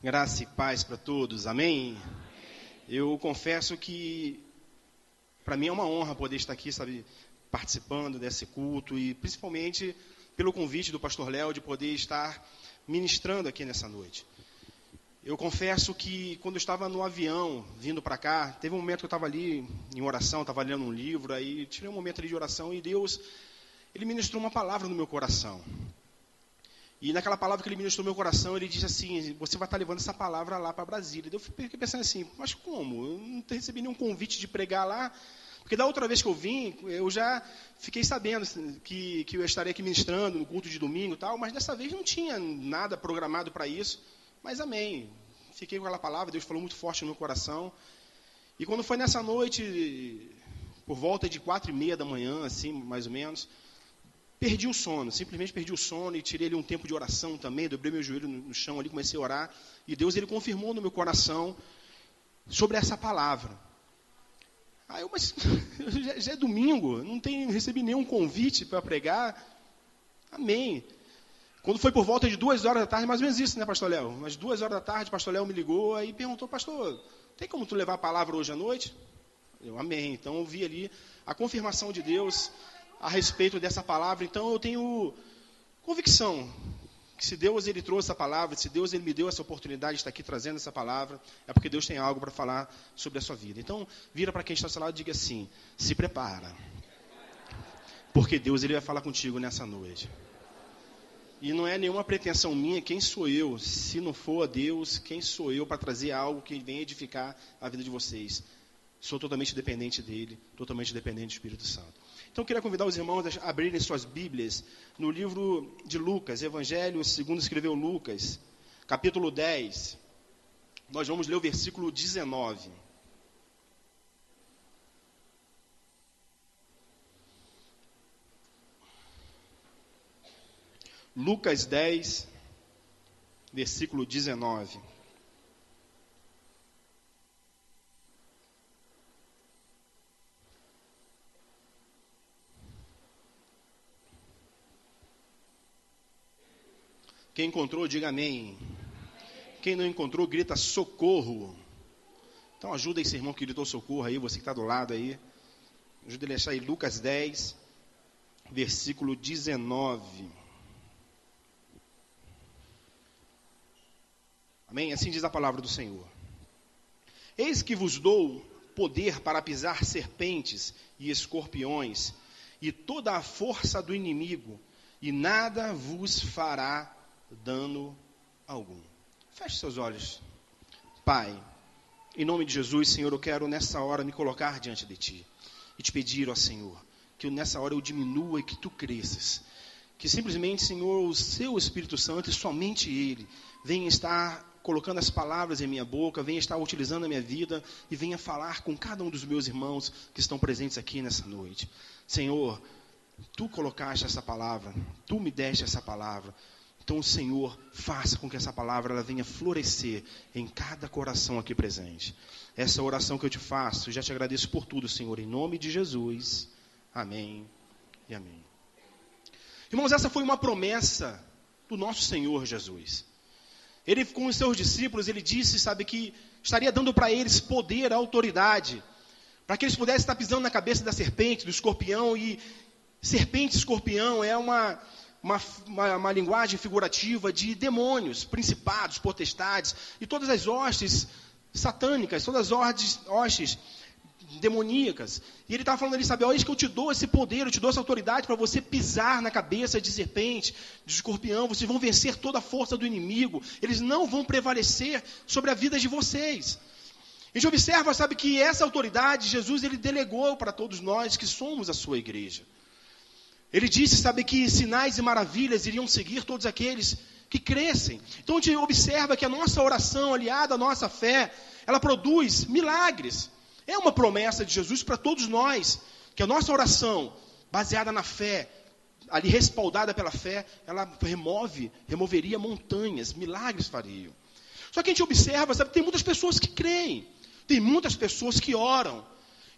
Graça e paz para todos, amém? Eu confesso que para mim é uma honra poder estar aqui, participando desse culto e principalmente pelo convite do pastor Léo de poder estar ministrando aqui nessa noite. Eu confesso que quando eu estava no avião, vindo para cá, teve um momento que eu estava ali em oração, estava lendo um livro, aí tirei um momento ali de oração e Deus, Ele ministrou uma palavra no meu coração. E naquela palavra que Ele ministrou no meu coração, Ele disse assim, você vai estar levando essa palavra lá para Brasília. Eu fiquei pensando assim, mas como? Eu não recebi nenhum convite de pregar lá. Porque da outra vez que eu vim, eu já fiquei sabendo que eu estaria aqui ministrando no culto de domingo e tal, mas dessa vez não tinha nada programado para isso. Mas amém. Fiquei com aquela palavra, Deus falou muito forte no meu coração. E quando foi nessa noite, por volta de 4:30 da manhã, assim, mais ou menos, perdi o sono, simplesmente perdi o sono e tirei ali um tempo de oração também, dobrei meu joelho no chão ali, comecei a orar. E Deus, Ele confirmou no meu coração sobre essa palavra. Aí eu, mas já é domingo, não recebi nenhum convite para pregar. Amém. Quando foi por volta de 2 horas da tarde, mais ou menos isso, né, pastor Léo? Mas 2 horas da tarde, o pastor Léo me ligou e perguntou, pastor, tem como tu levar a palavra hoje à noite? Eu, amém. Então eu vi ali a confirmação de Deus a respeito dessa palavra. Então eu tenho convicção que se Deus Ele trouxe essa palavra, se Deus Ele me deu essa oportunidade de estar aqui trazendo essa palavra, é porque Deus tem algo para falar sobre a sua vida. Então, vira para quem está ao seu lado e diga assim, se prepara. Porque Deus Ele vai falar contigo nessa noite. E não é nenhuma pretensão minha, quem sou eu? Se não for a Deus, quem sou eu para trazer algo que venha edificar a vida de vocês? Sou totalmente dependente dEle, totalmente dependente do Espírito Santo. Então eu queria convidar os irmãos a abrirem suas Bíblias no livro de Lucas, Evangelho segundo escreveu Lucas, capítulo 10. Nós vamos ler o versículo 19. Lucas 10, versículo 19. Quem encontrou, diga amém. Quem não encontrou, grita socorro. Então ajuda esse irmão que gritou socorro aí, você que está do lado aí. Ajuda ele a achar aí Lucas 10, versículo 19. Amém? Assim diz a palavra do Senhor. Eis que vos dou poder para pisar serpentes e escorpiões e toda a força do inimigo, e nada vos fará dano algum. Feche seus olhos. Pai, em nome de Jesus, Senhor, eu quero nessa hora me colocar diante de Ti e te pedir, ó Senhor, que nessa hora eu diminua e que Tu cresças. Que simplesmente, Senhor, o Seu Espírito Santo e somente Ele venha estar colocando as palavras em minha boca, venha estar utilizando a minha vida e venha falar com cada um dos meus irmãos que estão presentes aqui nessa noite. Senhor, Tu colocaste essa palavra, Tu me deste essa palavra. Então, Senhor, faça com que essa palavra ela venha florescer em cada coração aqui presente. Essa oração que eu te faço, já te agradeço por tudo, Senhor, em nome de Jesus. Amém e amém. Irmãos, essa foi uma promessa do nosso Senhor Jesus. Ele, com os seus discípulos, ele disse, que estaria dando para eles poder, autoridade, para que eles pudessem estar pisando na cabeça da serpente, do escorpião. E serpente e escorpião é uma linguagem figurativa de demônios, principados, potestades, e todas as hostes satânicas, todas as hostes demoníacas. E ele estava falando ali, olha, que eu te dou esse poder, eu te dou essa autoridade para você pisar na cabeça de serpente, de escorpião, vocês vão vencer toda a força do inimigo, eles não vão prevalecer sobre a vida de vocês. A gente observa, que essa autoridade, Jesus, ele delegou para todos nós que somos a sua igreja. Ele disse, que sinais e maravilhas iriam seguir todos aqueles que crescem. Então a gente observa que a nossa oração, aliada à nossa fé, ela produz milagres. É uma promessa de Jesus para todos nós, que a nossa oração, baseada na fé, ali respaldada pela fé, ela removeria montanhas, milagres fariam. Só que a gente observa, que tem muitas pessoas que creem, tem muitas pessoas que oram.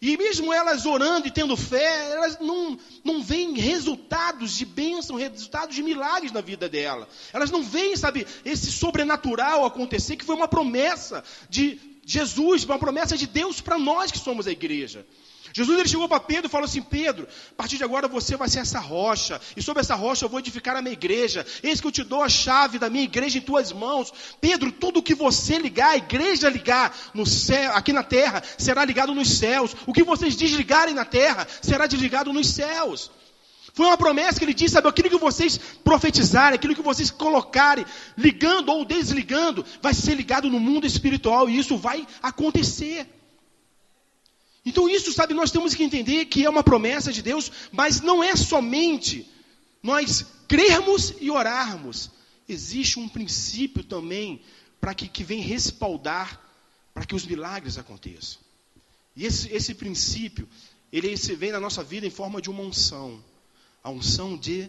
E mesmo elas orando e tendo fé, elas não veem resultados de bênção, resultados de milagres na vida dela. Elas não veem, esse sobrenatural acontecer, que foi uma promessa de Jesus, uma promessa de Deus para nós que somos a igreja. Jesus ele chegou para Pedro e falou assim: Pedro, a partir de agora você vai ser essa rocha, e sobre essa rocha eu vou edificar a minha igreja. Eis que eu te dou a chave da minha igreja em tuas mãos. Pedro, tudo que você ligar, a igreja ligar no céu, aqui na terra, será ligado nos céus. O que vocês desligarem na terra, será desligado nos céus. Foi uma promessa que ele disse: aquilo que vocês profetizarem, aquilo que vocês colocarem, ligando ou desligando, vai ser ligado no mundo espiritual, e isso vai acontecer. Então isso, nós temos que entender que é uma promessa de Deus, mas não é somente nós crermos e orarmos. Existe um princípio também para que vem respaldar para que os milagres aconteçam. E esse princípio, ele vem na nossa vida em forma de uma unção. A unção de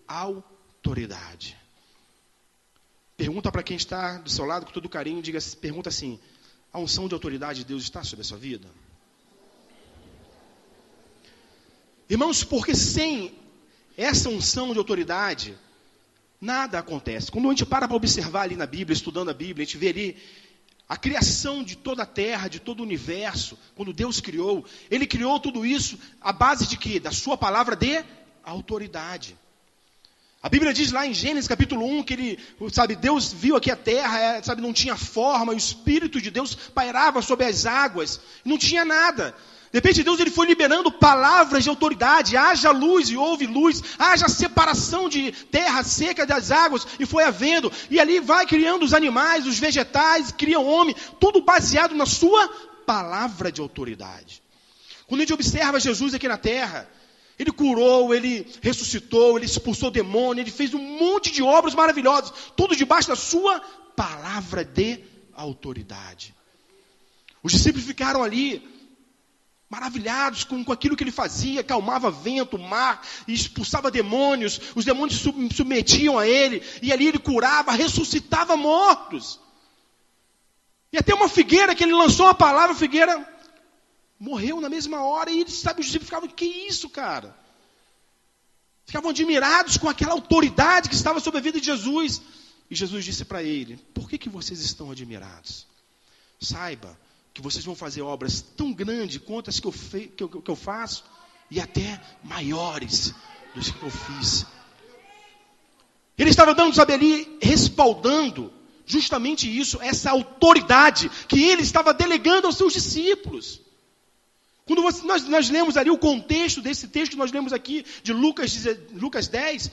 autoridade. Pergunta para quem está do seu lado com todo carinho, pergunta assim: a unção de autoridade de Deus está sobre a sua vida? Irmãos, porque sem essa unção de autoridade, nada acontece. Quando a gente para observar ali na Bíblia, estudando a Bíblia, a gente vê ali a criação de toda a terra, de todo o universo. Quando Deus criou, Ele criou tudo isso à base de quê? Da sua palavra de autoridade. A Bíblia diz lá em Gênesis capítulo 1 que ele, Deus viu aqui a terra, não tinha forma, o Espírito de Deus pairava sobre as águas, não tinha nada. De repente Deus ele foi liberando palavras de autoridade: haja luz e houve luz, haja separação de terra seca das águas e foi havendo. E ali vai criando os animais, os vegetais, cria o homem, tudo baseado na sua palavra de autoridade. Quando a gente observa Jesus aqui na terra, Ele curou, Ele ressuscitou, Ele expulsou demônio, Ele fez um monte de obras maravilhosas, tudo debaixo da sua palavra de autoridade. Os discípulos ficaram ali maravilhados com aquilo que ele fazia, acalmava vento, mar, e expulsava demônios, os demônios submetiam a ele, e ali ele curava, ressuscitava mortos. E até uma figueira que ele lançou uma palavra, a figueira morreu na mesma hora, e os discípulos ficavam: que isso, cara? Ficavam admirados com aquela autoridade que estava sobre a vida de Jesus. E Jesus disse para ele: por que vocês estão admirados? Saiba que vocês vão fazer obras tão grandes quanto as que eu faço, e até maiores do que eu fiz. Ele estava dando, ali, respaldando justamente isso, essa autoridade que ele estava delegando aos seus discípulos. Quando nós lemos ali o contexto desse texto que nós lemos aqui, de Lucas 10,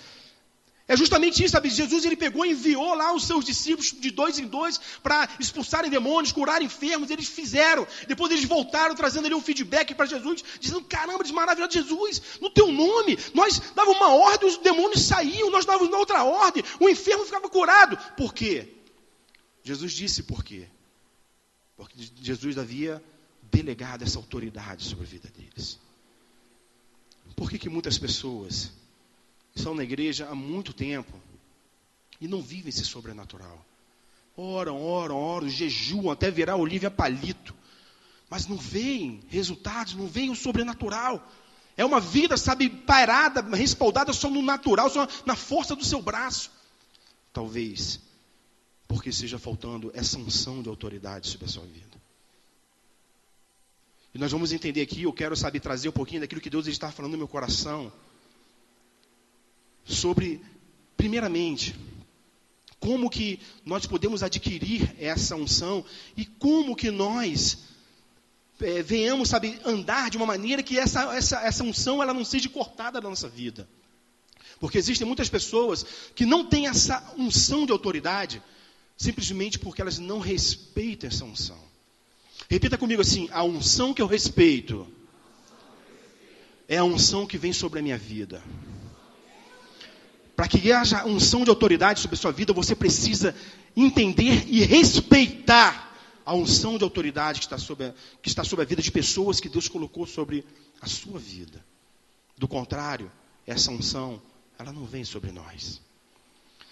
é justamente isso, Jesus ele pegou e enviou lá os seus discípulos de 2 em 2 para expulsarem demônios, curarem enfermos. Eles fizeram. Depois eles voltaram trazendo ali um feedback para Jesus, dizendo: caramba, eles maravilhosos, Jesus, no teu nome, nós dávamos uma ordem, os demônios saíam, nós dávamos na outra ordem, o enfermo ficava curado. Por quê? Jesus disse por quê. Porque Jesus havia delegado essa autoridade sobre a vida deles. Por que muitas pessoas estão na igreja há muito tempo e não vivem esse sobrenatural? Oram, jejuam até virar oliva palito, mas não veem resultados, não veem o sobrenatural. É uma vida, pairada, respaldada só no natural, só na força do seu braço. Talvez porque esteja faltando essa unção de autoridade sobre a sua vida. E nós vamos entender aqui, eu quero trazer um pouquinho daquilo que Deus está falando no meu coração, sobre, primeiramente, como que nós podemos adquirir essa unção e como que nós venhamos, andar de uma maneira que essa unção ela não seja cortada da nossa vida. Porque existem muitas pessoas que não têm essa unção de autoridade simplesmente porque elas não respeitam essa unção. Repita comigo assim: a unção que eu respeito é a unção que vem sobre a minha vida. Para que haja unção de autoridade sobre a sua vida, você precisa entender e respeitar a unção de autoridade que está sobre a vida de pessoas que Deus colocou sobre a sua vida. Do contrário, essa unção, ela não vem sobre nós.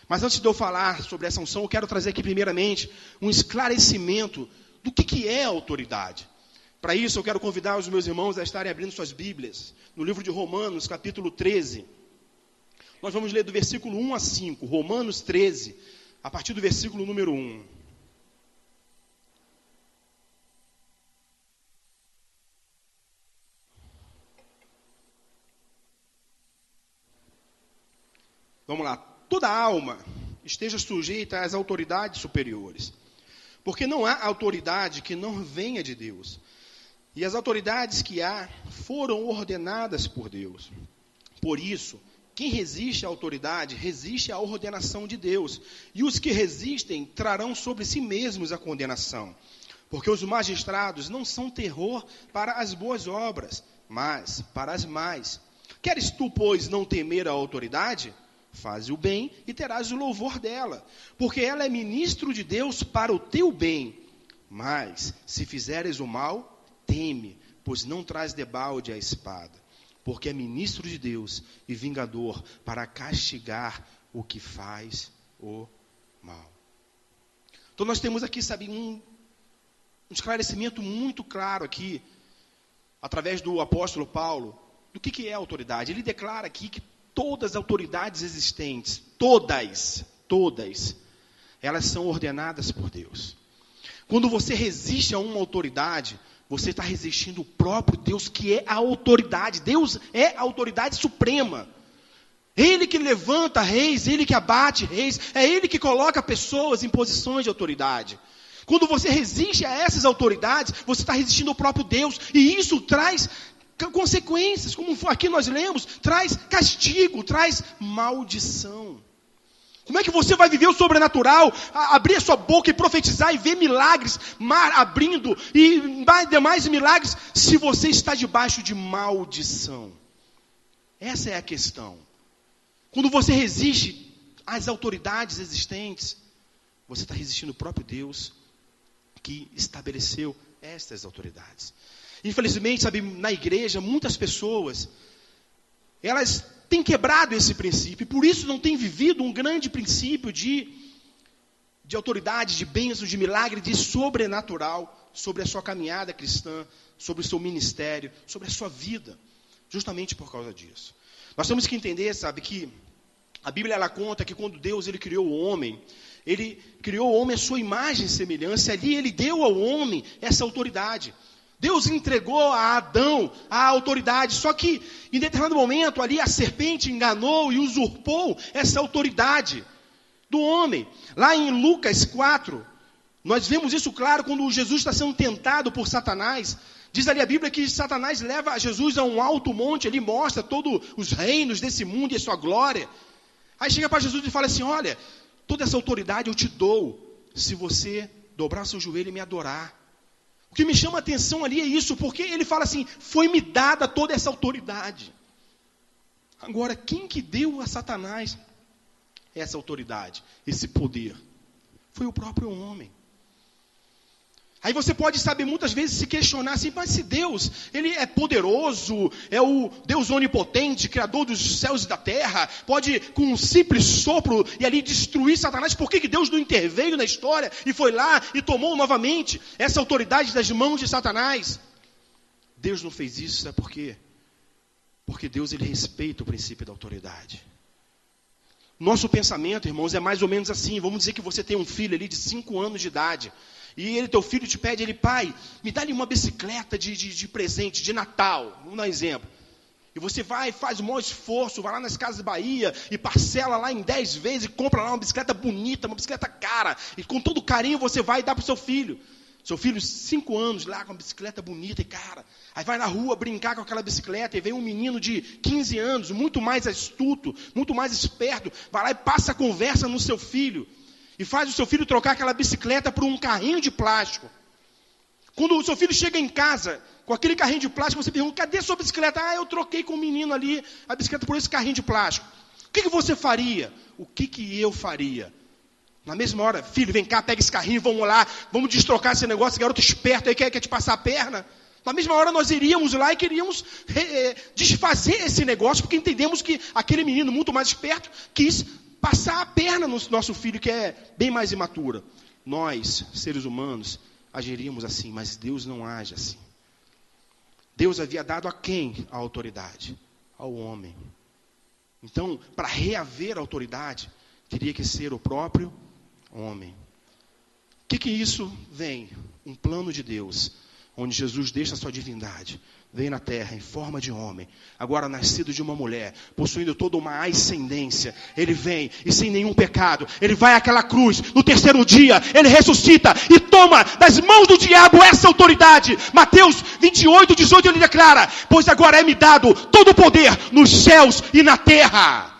Mas antes de eu falar sobre essa unção, eu quero trazer aqui primeiramente um esclarecimento do que é autoridade. Para isso, eu quero convidar os meus irmãos a estarem abrindo suas Bíblias, no livro de Romanos, capítulo 13. Nós vamos ler do versículo 1 a 5, Romanos 13, a partir do versículo número 1. Vamos lá. Toda alma esteja sujeita às autoridades superiores, porque não há autoridade que não venha de Deus. E as autoridades que há foram ordenadas por Deus. Por isso, quem resiste à autoridade, resiste à ordenação de Deus. E os que resistem trarão sobre si mesmos a condenação. Porque os magistrados não são terror para as boas obras, mas para as más. Queres tu, pois, não temer a autoridade? Faze o bem e terás o louvor dela, porque ela é ministro de Deus para o teu bem. Mas, se fizeres o mal, teme, pois não traz debalde a espada, porque é ministro de Deus e vingador para castigar o que faz o mal. Então nós temos aqui, sabe, um esclarecimento muito claro aqui, através do apóstolo Paulo, do que é autoridade. Ele declara aqui que todas as autoridades existentes, todas, elas são ordenadas por Deus. Quando você resiste a uma autoridade, você está resistindo o próprio Deus, que é a autoridade. Deus é a autoridade suprema. Ele que levanta reis, Ele que abate reis, é Ele que coloca pessoas em posições de autoridade. Quando você resiste a essas autoridades, você está resistindo ao próprio Deus, e isso traz consequências, como aqui nós lemos, traz castigo, traz maldição. Como é que você vai viver o sobrenatural, abrir a sua boca e profetizar e ver milagres, mar abrindo e demais milagres, se você está debaixo de maldição? Essa é a questão. Quando você resiste às autoridades existentes, você está resistindo ao próprio Deus que estabeleceu estas autoridades. Infelizmente, sabe, na igreja, muitas pessoas, elas têm quebrado esse princípio, e por isso não têm vivido um grande princípio de autoridade, de bênção, de milagre, de sobrenatural, sobre a sua caminhada cristã, sobre o seu ministério, sobre a sua vida, justamente por causa disso. Nós temos que entender, sabe, que a Bíblia ela conta que quando Deus ele criou o homem à sua imagem e semelhança, ali ele deu ao homem essa autoridade. Deus entregou a Adão a autoridade, só que em determinado momento ali a serpente enganou e usurpou essa autoridade do homem. Lá em Lucas 4, nós vemos isso claro quando Jesus está sendo tentado por Satanás. Diz ali a Bíblia que Satanás leva Jesus a um alto monte, ele mostra todos os reinos desse mundo e a sua glória. Aí chega para Jesus e fala assim, olha, toda essa autoridade eu te dou, se você dobrar o seu joelho e me adorar. O que me chama a atenção ali é isso, porque ele fala assim, foi-me dada toda essa autoridade. Agora, quem que deu a Satanás essa autoridade, esse poder? Foi o próprio homem. Aí você pode, sabe, muitas vezes se questionar assim, mas se Deus, Ele é poderoso, é o Deus onipotente, Criador dos céus e da terra, pode com um simples sopro e ali destruir Satanás, por que Deus não interveio na história e foi lá e tomou novamente essa autoridade das mãos de Satanás? Deus não fez isso, sabe por quê? Porque Deus ele respeita o princípio da autoridade. Nosso pensamento, irmãos, é mais ou menos assim, vamos dizer que você tem um filho ali de 5 anos de idade, e teu filho te pede, ele, pai, me dá ali uma bicicleta de presente, de Natal, vamos dar um exemplo. E você vai, faz um maior esforço, vai lá nas Casas Bahia e parcela lá em 10 vezes e compra lá uma bicicleta bonita, uma bicicleta cara. E com todo carinho você vai dar para o seu filho. Seu filho, 5 anos, lá com uma bicicleta bonita e cara. Aí vai na rua brincar com aquela bicicleta e vem um menino de 15 anos, muito mais astuto, muito mais esperto, vai lá e passa a conversa no seu filho. E faz o seu filho trocar aquela bicicleta por um carrinho de plástico. Quando o seu filho chega em casa com aquele carrinho de plástico, você pergunta, cadê sua bicicleta? Ah, eu troquei com o menino ali a bicicleta por esse carrinho de plástico. O que você faria? O que eu faria? Na mesma hora, filho, vem cá, pega esse carrinho, vamos lá, vamos destrocar esse negócio, esse garoto esperto aí quer te passar a perna. Na mesma hora nós iríamos lá e queríamos desfazer esse negócio, porque entendemos que aquele menino muito mais esperto quis passar a perna no nosso filho, que é bem mais imatura. Nós, seres humanos, agiríamos assim, mas Deus não age assim. Deus havia dado a quem a autoridade? Ao homem. Então, para reaver a autoridade, teria que ser o próprio homem. O que isso vem? Um plano de Deus, onde Jesus deixa a sua divindade, vem na terra em forma de homem, agora nascido de uma mulher, possuindo toda uma ascendência. Ele vem e sem nenhum pecado, ele vai àquela cruz, no terceiro dia, ele ressuscita e toma das mãos do diabo essa autoridade. Mateus 28, 18, ele declara: pois agora é-me dado todo o poder nos céus e na terra.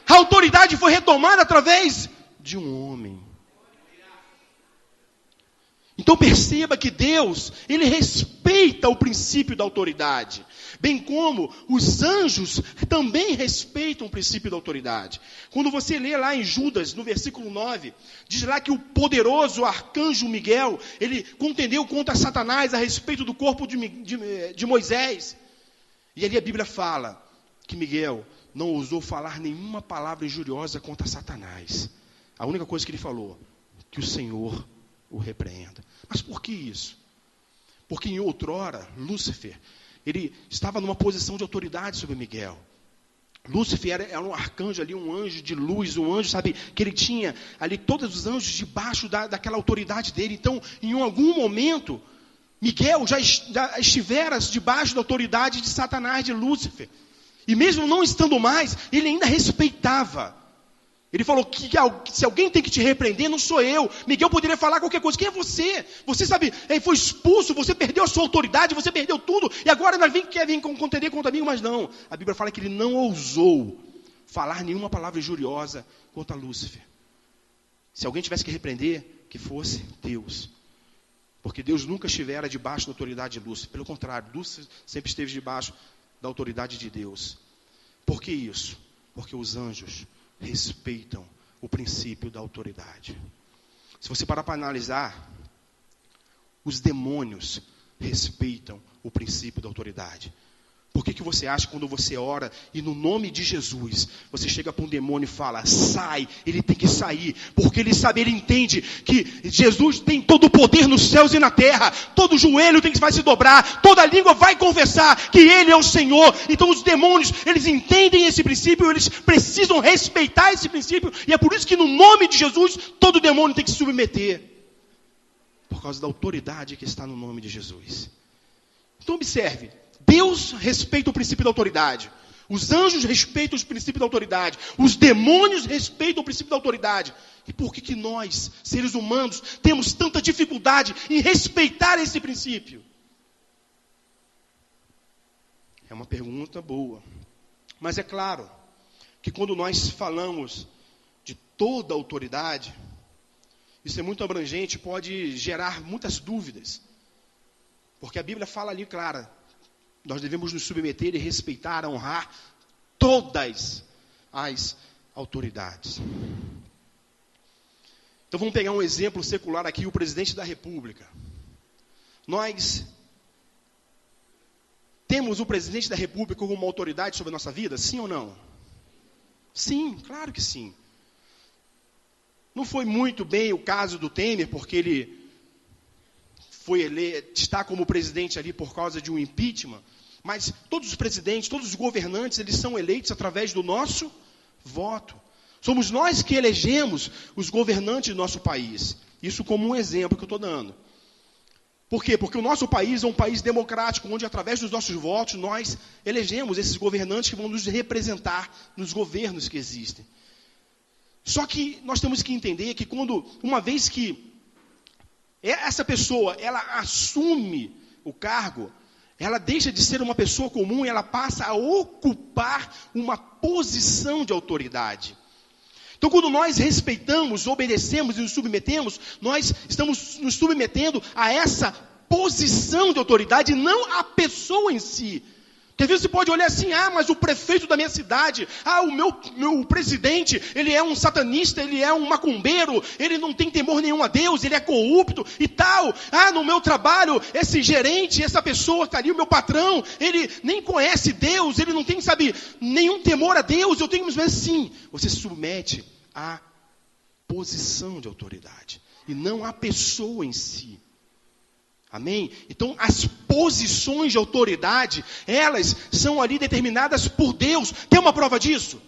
A autoridade foi retomada através de um homem. Então perceba que Deus, ele respeita o princípio da autoridade, bem como os anjos também respeitam o princípio da autoridade. Quando você lê lá em Judas, no versículo 9, diz lá que o poderoso arcanjo Miguel, ele contendeu contra Satanás a respeito do corpo de Moisés. E ali a Bíblia fala que Miguel não ousou falar nenhuma palavra injuriosa contra Satanás. A única coisa que ele falou, que o Senhor o repreenda. Mas por que isso? Porque em outrora, Lúcifer, ele estava numa posição de autoridade sobre Miguel. Lúcifer era um arcanjo ali, um anjo de luz, um anjo, sabe, que ele tinha ali todos os anjos debaixo daquela autoridade dele. Então, em algum momento, Miguel já estivera debaixo da autoridade de Satanás, de Lúcifer. E mesmo não estando mais, ele ainda respeitava. Ele falou que se alguém tem que te repreender, não sou eu. Miguel poderia falar qualquer coisa. Quem é você? Você sabe, foi expulso, você perdeu a sua autoridade, você perdeu tudo. E agora quer vir contender contra mim, mas não. A Bíblia fala que ele não ousou falar nenhuma palavra injuriosa contra Lúcifer. Se alguém tivesse que repreender, que fosse Deus. Porque Deus nunca estivera debaixo da autoridade de Lúcifer. Pelo contrário, Lúcifer sempre esteve debaixo da autoridade de Deus. Por que isso? Porque os anjos respeitam o princípio da autoridade. Se você parar para analisar, os demônios respeitam o princípio da autoridade. Por que você acha que quando você ora e no nome de Jesus, você chega para um demônio e fala, sai, ele tem que sair, porque ele sabe, ele entende que Jesus tem todo o poder nos céus e na terra, todo joelho vai se dobrar, toda língua vai confessar que ele é o Senhor. Então os demônios, eles entendem esse princípio, eles precisam respeitar esse princípio, e é por isso que no nome de Jesus, todo demônio tem que se submeter, por causa da autoridade que está no nome de Jesus. Então observe, Deus respeita o princípio da autoridade. Os anjos respeitam o princípio da autoridade. Os demônios respeitam o princípio da autoridade. E por que nós, seres humanos, temos tanta dificuldade em respeitar esse princípio? É uma pergunta boa. Mas é claro que quando nós falamos de toda a autoridade, isso é muito abrangente, pode gerar muitas dúvidas. Porque a Bíblia fala ali, claro, nós devemos nos submeter e respeitar, honrar todas as autoridades. Então vamos pegar um exemplo secular aqui, o presidente da República. Nós temos o presidente da República como uma autoridade sobre a nossa vida, sim ou não? Sim, claro que sim. Não foi muito bem o caso do Temer, porque ele está como presidente ali por causa de um impeachment, mas todos os presidentes, todos os governantes, eles são eleitos através do nosso voto. Somos nós que elegemos os governantes do nosso país. Isso como um exemplo que eu estou dando. Por quê? Porque o nosso país é um país democrático, onde através dos nossos votos nós elegemos esses governantes que vão nos representar nos governos que existem. Só que nós temos que entender que uma vez que essa pessoa, ela assume o cargo, ela deixa de ser uma pessoa comum e ela passa a ocupar uma posição de autoridade. Então, quando nós respeitamos, obedecemos e nos submetemos, nós estamos nos submetendo a essa posição de autoridade, não a pessoa em si. Porque às vezes você pode olhar assim, mas o prefeito da minha cidade, o meu presidente, ele é um satanista, ele é um macumbeiro, ele não tem temor nenhum a Deus, ele é corrupto e tal. No meu trabalho, esse gerente, essa pessoa que está ali, o meu patrão, ele nem conhece Deus, ele não tem, nenhum temor a Deus. Eu tenho que dizer sim, você se submete à posição de autoridade, e não à pessoa em si. Amém? Então, as posições de autoridade, elas são ali determinadas por Deus. Quer uma prova disso?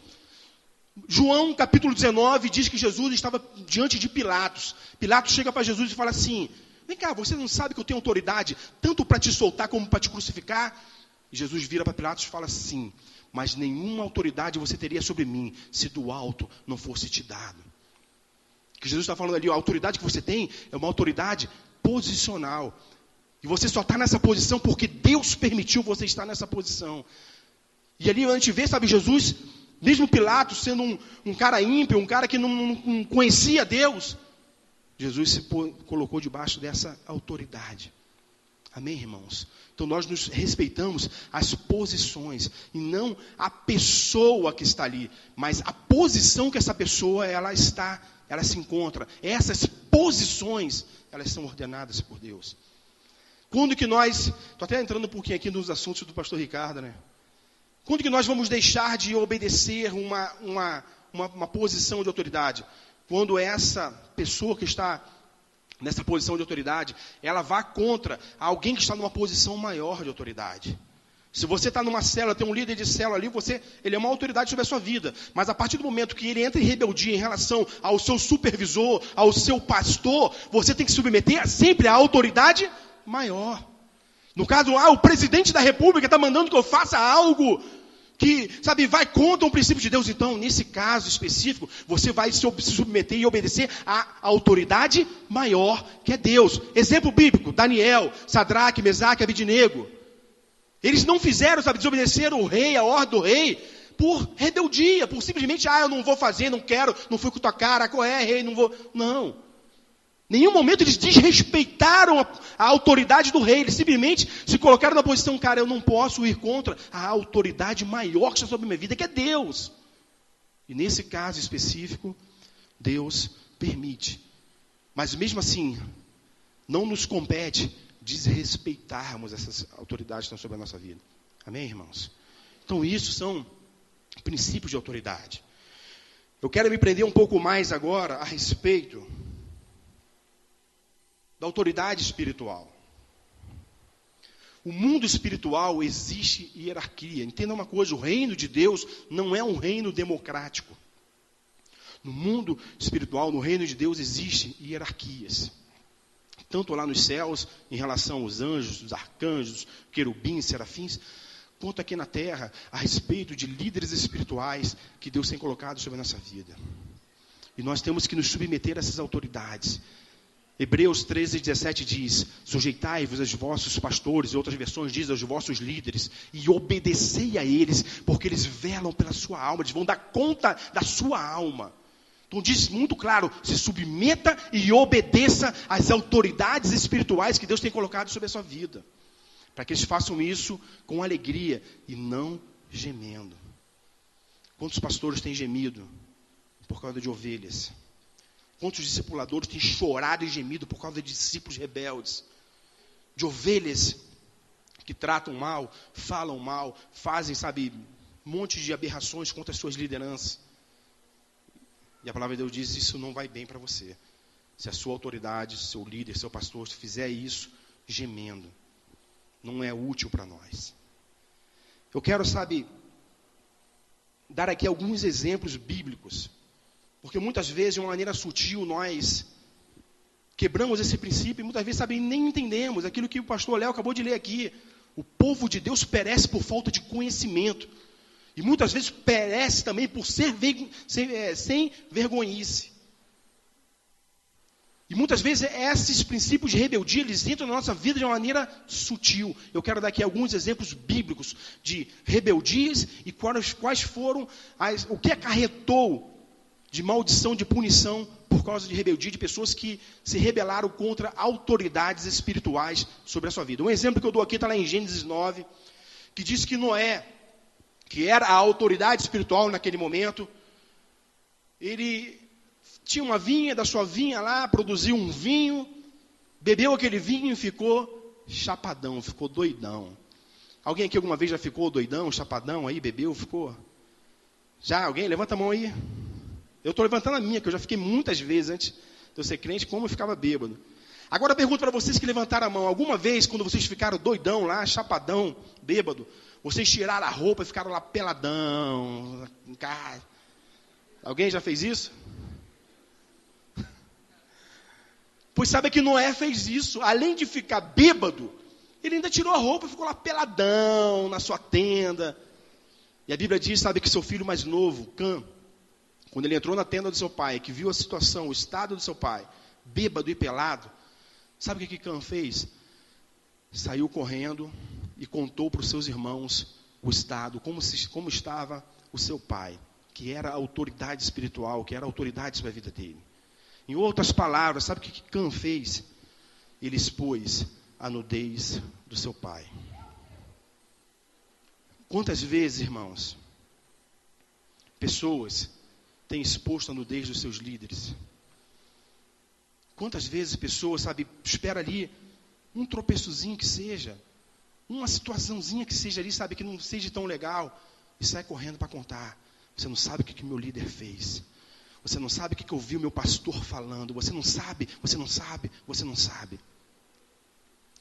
João, capítulo 19, diz que Jesus estava diante de Pilatos. Pilatos chega para Jesus e fala assim: vem cá, você não sabe que eu tenho autoridade tanto para te soltar como para te crucificar? E Jesus vira para Pilatos e fala assim: mas nenhuma autoridade você teria sobre mim, se do alto não fosse te dado. O que Jesus está falando ali, a autoridade que você tem é uma autoridade posicional. E você só está nessa posição porque Deus permitiu você estar nessa posição. E ali a gente vê, sabe, Jesus, mesmo Pilatos sendo um cara ímpio, um cara que não conhecia Deus, Jesus se colocou debaixo dessa autoridade. Amém, irmãos? Então nós nos respeitamos as posições, e não a pessoa que está ali, mas a posição que essa pessoa ela se encontra. Essas posições, elas são ordenadas por Deus. Quando que nós, estou até entrando um pouquinho aqui nos assuntos do pastor Ricardo, né? Quando que nós vamos deixar de obedecer uma posição de autoridade? Quando essa pessoa que está nessa posição de autoridade, ela vá contra alguém que está numa posição maior de autoridade. Se você está numa célula, tem um líder de célula ali, ele é uma autoridade sobre a sua vida. Mas a partir do momento que ele entra em rebeldia em relação ao seu supervisor, ao seu pastor, você tem que se submeter sempre à autoridade maior. No caso, o presidente da república está mandando que eu faça algo que, sabe, vai contra o princípio de Deus. Então, nesse caso específico, você vai se submeter e obedecer à autoridade maior, que é Deus. Exemplo bíblico: Daniel, Sadraque, Mesaque, Abidnego. Eles não fizeram, sabe, desobedecer o rei, a ordem do rei, por rebeldia, por simplesmente, eu não vou fazer, não quero, não fui com tua cara, qual é, rei, não vou. Não. Em nenhum momento eles desrespeitaram a autoridade do rei. Eles simplesmente se colocaram na posição: cara, eu não posso ir contra a autoridade maior que está sobre a minha vida, que é Deus. E nesse caso específico, Deus permite. Mas mesmo assim, não nos compete desrespeitarmos essas autoridades que estão sobre a nossa vida. Amém, irmãos? Então isso são princípios de autoridade. Eu quero me prender um pouco mais agora a respeito da autoridade espiritual. O mundo espiritual existe hierarquia. Entenda uma coisa: o reino de Deus não é um reino democrático. No mundo espiritual, no reino de Deus, existem hierarquias. Tanto lá nos céus, em relação aos anjos, os arcanjos, querubins, serafins, quanto aqui na terra, a respeito de líderes espirituais que Deus tem colocado sobre a nossa vida. E nós temos que nos submeter a essas autoridades. Hebreus 13:17 diz: sujeitai-vos aos vossos pastores, e outras versões dizem aos vossos líderes, e obedecei a eles, porque eles velam pela sua alma, eles vão dar conta da sua alma. Então diz muito claro: se submeta e obedeça às autoridades espirituais que Deus tem colocado sobre a sua vida, para que eles façam isso com alegria e não gemendo. Quantos pastores têm gemido por causa de ovelhas? Quantos discipuladores têm chorado e gemido por causa de discípulos rebeldes? De ovelhas que tratam mal, falam mal, fazem, sabe, um monte de aberrações contra as suas lideranças. E a palavra de Deus diz: isso não vai bem para você. Se a sua autoridade, seu líder, seu pastor fizer isso gemendo, não é útil para nós. Eu quero, sabe, dar aqui alguns exemplos bíblicos. Porque muitas vezes, de uma maneira sutil, nós quebramos esse princípio e muitas vezes, sabe, nem entendemos aquilo que o pastor Léo acabou de ler aqui. O povo de Deus perece por falta de conhecimento. E muitas vezes perece também por sem vergonhice. E muitas vezes esses princípios de rebeldia, eles entram na nossa vida de uma maneira sutil. Eu quero dar aqui alguns exemplos bíblicos de rebeldias e quais foram, o que acarretou de maldição, de punição por causa de rebeldia de pessoas que se rebelaram contra autoridades espirituais sobre a sua vida. Um exemplo que eu dou aqui está lá em Gênesis 9, que diz que Noé, que era a autoridade espiritual naquele momento, ele tinha uma vinha, da sua vinha lá, produziu um vinho, bebeu aquele vinho e ficou chapadão, ficou doidão. Alguém aqui alguma vez já ficou doidão, chapadão aí, bebeu, ficou? Já? Alguém? Levanta a mão aí. Eu estou levantando a minha, que eu já fiquei muitas vezes antes de eu ser crente, como eu ficava bêbado. Agora eu pergunto para vocês que levantaram a mão. Alguma vez, quando vocês ficaram doidão lá, chapadão, bêbado, vocês tiraram a roupa e ficaram lá peladão? Alguém já fez isso? Pois sabe que Noé fez isso. Além de ficar bêbado, ele ainda tirou a roupa e ficou lá peladão na sua tenda. E a Bíblia diz, sabe, que seu filho mais novo, Cã, quando ele entrou na tenda do seu pai, que viu a situação, o estado do seu pai, bêbado e pelado, sabe o que Cã fez? Saiu correndo e contou para os seus irmãos o estado, como estava o seu pai, que era a autoridade espiritual, que era a autoridade sobre a vida dele. Em outras palavras, sabe o que Cã fez? Ele expôs a nudez do seu pai. Quantas vezes, irmãos, pessoas têm exposto a nudez dos seus líderes? Quantas vezes pessoas, sabe, espera ali um tropeçozinho que seja, uma situaçãozinha que seja ali, sabe, que não seja tão legal, e sai correndo para contar. Você não sabe o que meu líder fez. Você não sabe o que eu ouvi o meu pastor falando. Você não sabe, você não sabe, você não sabe.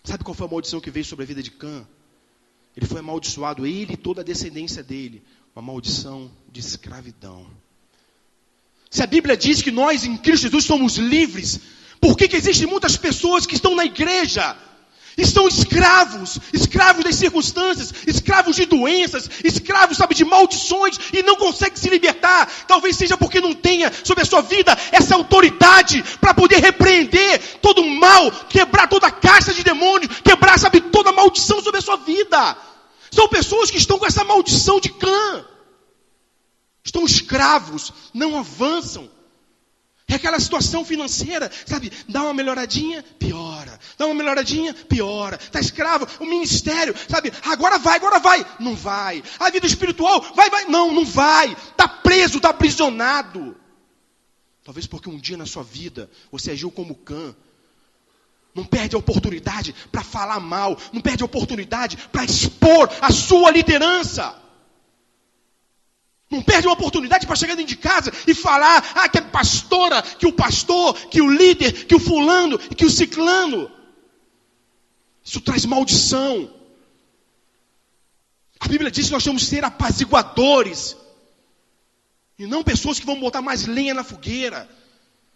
Sabe qual foi a maldição que veio sobre a vida de Cã? Ele foi amaldiçoado, ele e toda a descendência dele. Uma maldição de escravidão. Se a Bíblia diz que nós em Cristo Jesus somos livres, por que existem muitas pessoas que estão na igreja? Estão escravos das circunstâncias, escravos de doenças, escravos, sabe, de maldições e não conseguem se libertar. Talvez seja porque não tenha sobre a sua vida essa autoridade para poder repreender todo o mal, quebrar toda a caixa de demônios, quebrar, sabe, toda a maldição sobre a sua vida. São pessoas que estão com essa maldição de Cã. Estão escravos, não avançam. É aquela situação financeira, sabe, dá uma melhoradinha, piora. Dá uma melhoradinha, piora. Está escravo, o ministério, sabe, agora vai, não vai. A vida espiritual, vai, não vai. Está preso, está aprisionado. Talvez porque um dia na sua vida, você agiu como Cã. Não perde a oportunidade para falar mal, não perde a oportunidade para expor a sua liderança. Não perde uma oportunidade para chegar dentro de casa e falar, que a pastora, que o pastor, que o líder, que o fulano, que o ciclano. Isso traz maldição. A Bíblia diz que nós temos que ser apaziguadores. E não pessoas que vão botar mais lenha na fogueira.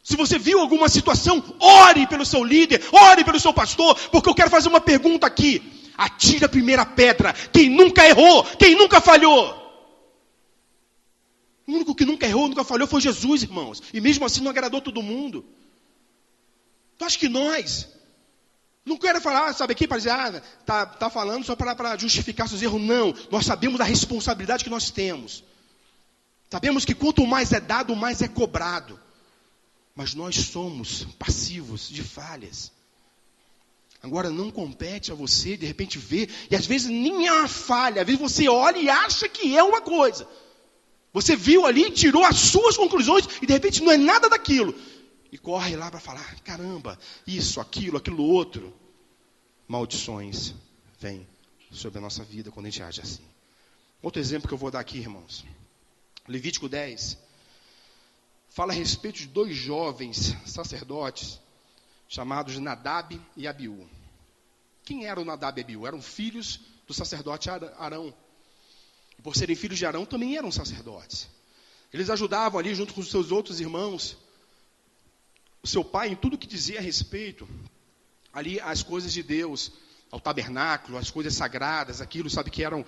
Se você viu alguma situação, ore pelo seu líder, ore pelo seu pastor, porque eu quero fazer uma pergunta aqui. Atire a primeira pedra. Quem nunca errou, quem nunca falhou. O único que nunca errou, nunca falhou foi Jesus, irmãos. E mesmo assim não agradou todo mundo. Então acho que nós, não quero falar, sabe aqui, para dizer, tá falando só para justificar seus erros. Não, nós sabemos da responsabilidade que nós temos. Sabemos que quanto mais é dado, mais é cobrado. Mas nós somos passivos de falhas. Agora não compete a você, de repente, ver, e às vezes nem é uma falha, às vezes você olha e acha que é uma coisa. Você viu ali, tirou as suas conclusões e de repente não é nada daquilo. E corre lá para falar, caramba, isso, aquilo outro. Maldições vêm sobre a nossa vida quando a gente age assim. Outro exemplo que eu vou dar aqui, irmãos. Levítico 10. Fala a respeito de 2 jovens sacerdotes chamados Nadab e Abiú. Quem eram Nadab e Abiú? Eram filhos do sacerdote Arão. Por serem filhos de Arão, também eram sacerdotes. Eles ajudavam ali, junto com os seus outros irmãos, o seu pai em tudo que dizia a respeito, ali, as coisas de Deus, ao tabernáculo, as coisas sagradas, aquilo, sabe, que eram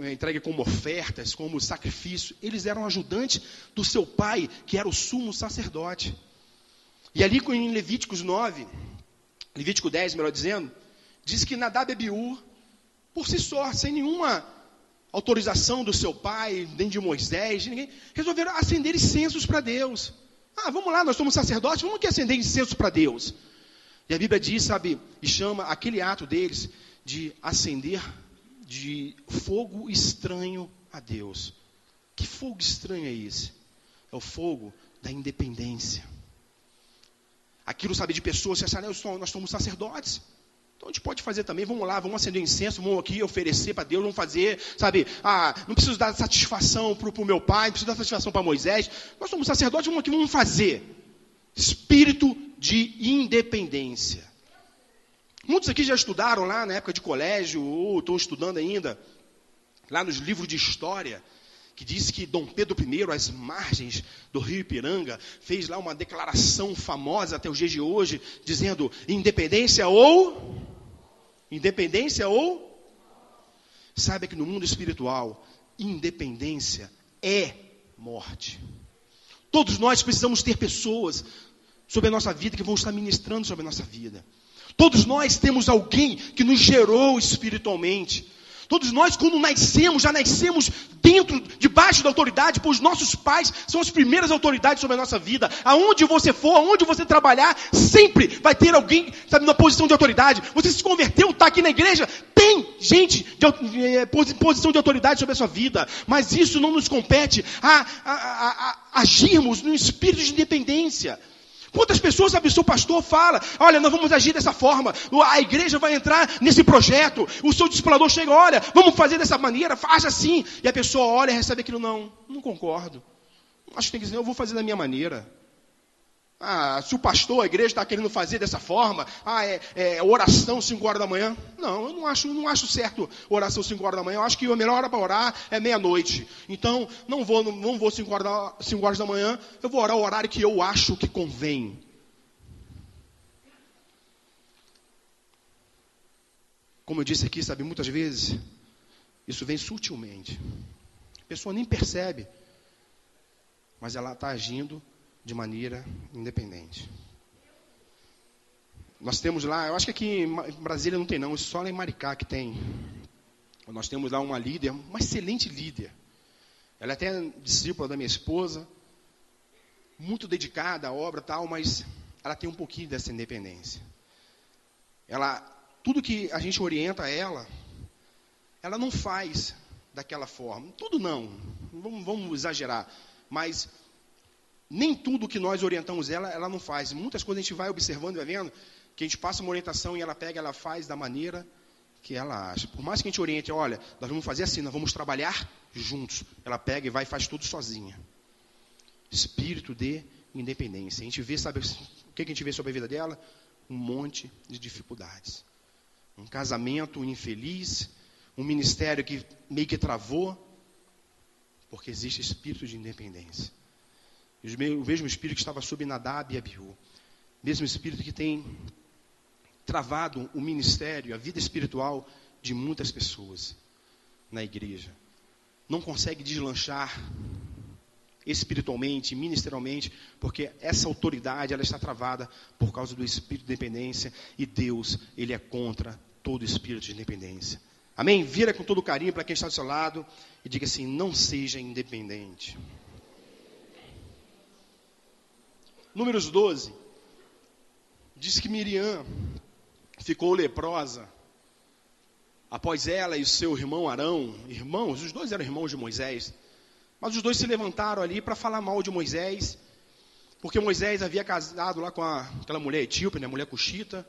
entregue como ofertas, como sacrifício. Eles eram ajudantes do seu pai, que era o sumo sacerdote. E ali em Levíticos 9, Levítico 10, melhor dizendo, diz que Nadab e Abiú, por si só, sem nenhuma autorização do seu pai, nem de Moisés, de ninguém, resolveram acender incensos para Deus. Vamos lá, nós somos sacerdotes, vamos aqui acender incensos para Deus. E a Bíblia diz, sabe, e chama aquele ato deles de acender de fogo estranho a Deus. Que fogo estranho é esse? É o fogo da independência. Aquilo, sabe, de pessoas que acharam, nós somos sacerdotes. Então a gente pode fazer também, vamos lá, vamos acender incenso, vamos aqui oferecer para Deus, vamos fazer, sabe, não preciso dar satisfação para o meu pai, não preciso dar satisfação para Moisés, nós somos sacerdotes, vamos aqui, vamos fazer. Espírito de independência. Muitos aqui já estudaram lá na época de colégio, ou estão estudando ainda, lá nos livros de história, que diz que Dom Pedro I, às margens do rio Ipiranga, fez lá uma declaração famosa até os dias de hoje, dizendo independência ou... Saiba que no mundo espiritual, independência é morte. Todos nós precisamos ter pessoas sobre a nossa vida que vão estar ministrando sobre a nossa vida. Todos nós temos alguém que nos gerou espiritualmente. Todos nós, quando nascemos, já nascemos debaixo da autoridade, pois nossos pais são as primeiras autoridades sobre a nossa vida. Aonde você for, aonde você trabalhar, sempre vai ter alguém, sabe, na posição de autoridade. Você se converteu, está aqui na igreja, tem gente de posição de autoridade sobre a sua vida. Mas isso não nos compete a agirmos num espírito de independência. Quantas pessoas, sabe, o seu pastor fala, olha, nós vamos agir dessa forma, a igreja vai entrar nesse projeto, o seu discipulador chega, olha, vamos fazer dessa maneira, faz assim, e a pessoa olha e recebe aquilo, não concordo, acho que tem que dizer, eu vou fazer da minha maneira. Se o pastor, a igreja está querendo fazer dessa forma, oração 5 horas da manhã, não, eu não acho certo oração 5 horas da manhã, eu acho que a melhor hora para orar é meia-noite, então não vou 5 horas da manhã, eu vou orar o horário que eu acho que convém. Como eu disse aqui, sabe, muitas vezes, isso vem sutilmente, a pessoa nem percebe, mas ela está agindo de maneira independente. Nós temos lá, eu acho que aqui em Brasília não tem não, só lá em Maricá que tem. Nós temos lá uma líder, uma excelente líder. Ela é até discípula da minha esposa, muito dedicada à obra e tal, mas ela tem um pouquinho dessa independência. Tudo que a gente orienta ela não faz daquela forma. Tudo não, vamos exagerar, mas nem tudo que nós orientamos ela não faz. Muitas coisas a gente vai observando e vai vendo que a gente passa uma orientação e ela pega, ela faz da maneira que ela acha. Por mais que a gente oriente, olha, nós vamos fazer assim, nós vamos trabalhar juntos. Ela pega e vai e faz tudo sozinha. Espírito de independência. A gente vê, sabe, o que a gente vê sobre a vida dela? Um monte de dificuldades. Um casamento infeliz, um ministério que meio que travou, porque existe espírito de independência. O mesmo espírito que estava sobre Nadab e Abiú. Mesmo espírito que tem travado o ministério, a vida espiritual de muitas pessoas na igreja. Não consegue deslanchar espiritualmente, ministerialmente, porque essa autoridade ela está travada por causa do espírito de independência. E Deus, Ele é contra todo espírito de independência. Amém? Vira com todo carinho para quem está do seu lado e diga assim, não seja independente. Números 12, diz que Miriam ficou leprosa após ela e seu irmão Arão, irmãos, os dois eram irmãos de Moisés, mas os dois se levantaram ali para falar mal de Moisés, porque Moisés havia casado lá com aquela mulher etíope, né, mulher cuxita,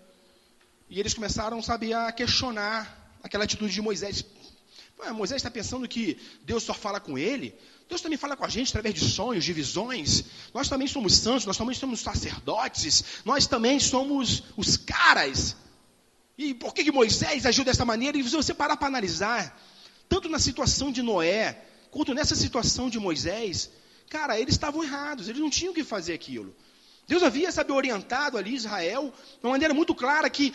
e eles começaram, sabe, a questionar aquela atitude de Moisés. Moisés está pensando que Deus só fala com ele? Deus também fala com a gente através de sonhos, de visões. Nós também somos santos, nós também somos sacerdotes, nós também somos os caras. E por que Moisés agiu dessa maneira? E se você parar para analisar, tanto na situação de Noé, quanto nessa situação de Moisés, cara, eles estavam errados, eles não tinham que fazer aquilo. Deus havia, sabe, orientado ali Israel de uma maneira muito clara que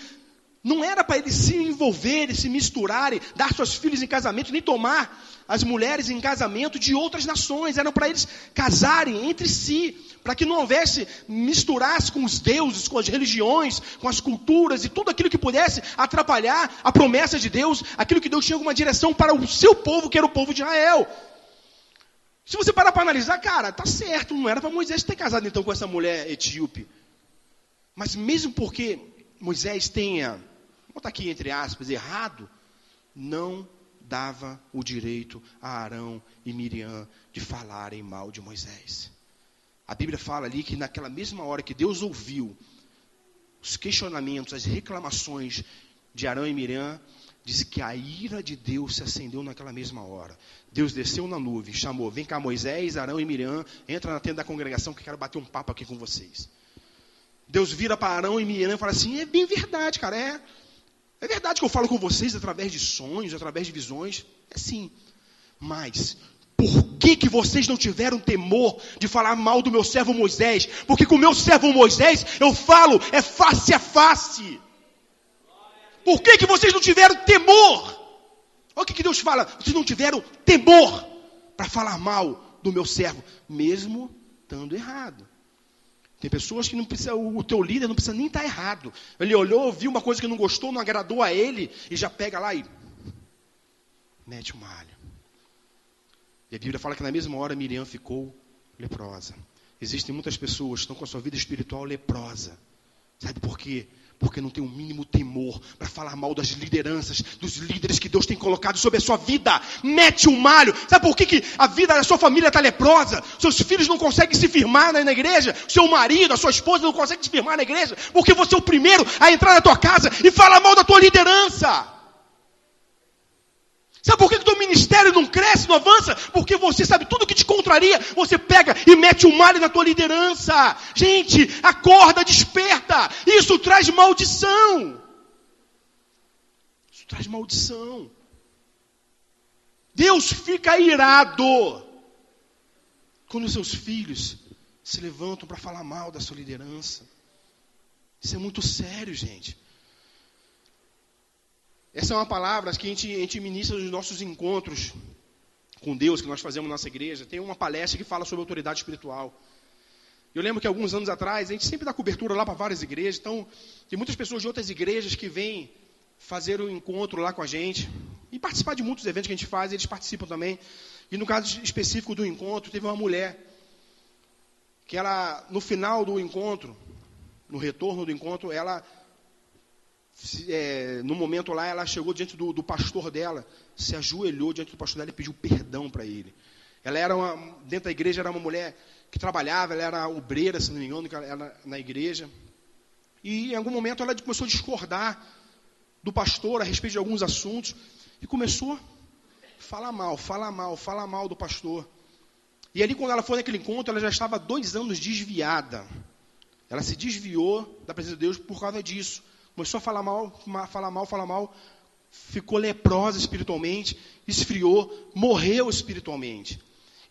não era para eles se envolverem, se misturarem, dar seus filhos em casamento, nem tomar as mulheres em casamento de outras nações. Eram para eles casarem entre si, para que não houvesse misturar-se com os deuses, com as religiões, com as culturas e tudo aquilo que pudesse atrapalhar a promessa de Deus, aquilo que Deus tinha alguma direção para o seu povo, que era o povo de Israel. Se você parar para analisar, cara, tá certo, não era para Moisés ter casado então com essa mulher etíope. Mas mesmo porque Moisés tenha, vou botar aqui entre aspas, errado, não dava o direito a Arão e Miriam de falarem mal de Moisés. A Bíblia fala ali que naquela mesma hora que Deus ouviu os questionamentos, as reclamações de Arão e Miriam, diz que a ira de Deus se acendeu naquela mesma hora. Deus desceu na nuvem, chamou, vem cá Moisés, Arão e Miriam, entra na tenda da congregação que eu quero bater um papo aqui com vocês. Deus vira para Arão e Miriam e fala assim, é bem verdade, cara, é verdade que eu falo com vocês através de sonhos, através de visões, é sim, mas por que vocês não tiveram temor de falar mal do meu servo Moisés? Porque com o meu servo Moisés eu falo, é face a face. Por que vocês não tiveram temor? Olha o que Deus fala, vocês não tiveram temor para falar mal do meu servo, mesmo estando errado. Tem pessoas que não precisa, o teu líder não precisa nem estar errado. Ele olhou, viu uma coisa que não gostou, não agradou a ele, e já pega lá e mete uma alho. E a Bíblia fala que na mesma hora Miriam ficou leprosa. Existem muitas pessoas que estão com a sua vida espiritual leprosa. Sabe por quê? Porque não tem o mínimo temor para falar mal das lideranças, dos líderes que Deus tem colocado sobre a sua vida. Mete um malho. Sabe por que a vida da sua família está leprosa? Seus filhos não conseguem se firmar na igreja. Seu marido, a sua esposa não consegue se firmar na igreja. Porque você é o primeiro a entrar na tua casa e falar mal da tua liderança. Sabe por que o teu ministério não cresce, não avança? Porque você sabe tudo que te contraria, você pega e mete um malho na tua liderança. Gente, acorda, desperta. Isso traz maldição. Isso traz maldição. Deus fica irado quando os seus filhos se levantam para falar mal da sua liderança. Isso é muito sério, gente. Essa é uma palavra que a gente ministra nos nossos encontros com Deus, que nós fazemos na nossa igreja. Tem uma palestra que fala sobre autoridade espiritual. Eu lembro que alguns anos atrás, a gente sempre dá cobertura lá para várias igrejas. Então, tem muitas pessoas de outras igrejas que vêm fazer um encontro lá com a gente. E participar de muitos eventos que a gente faz, eles participam também. E no caso específico do encontro, teve uma mulher que ela, no final do encontro, no retorno do encontro, ela... no momento lá, ela chegou diante do pastor dela, se ajoelhou diante do pastor dela e pediu perdão para ele. Ela era dentro da igreja, era uma mulher que trabalhava, ela era obreira, se não me engano, na igreja. E em algum momento ela começou a discordar do pastor a respeito de alguns assuntos e começou a falar mal do pastor. E ali, quando ela foi naquele encontro, ela já estava 2 anos desviada. Ela se desviou da presença de Deus por causa disso. Começou a falar mal, ficou leprosa espiritualmente, esfriou, morreu espiritualmente.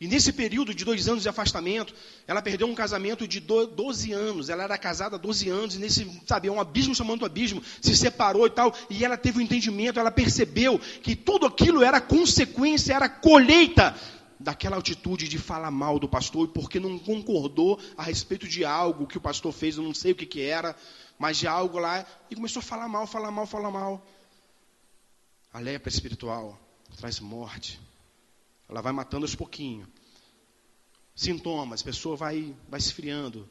E nesse período de 2 anos de afastamento, ela perdeu um casamento de 12 anos. Ela era casada há 12 anos, e nesse, um abismo chamando abismo, se separou e tal. E ela teve um entendimento, ela percebeu que tudo aquilo era consequência, era colheita daquela atitude de falar mal do pastor, porque não concordou a respeito de algo que o pastor fez, eu não sei o que era, mas de algo lá, e começou a falar mal. A lepra espiritual traz morte. Ela vai matando aos pouquinhos. Sintomas, a pessoa vai esfriando,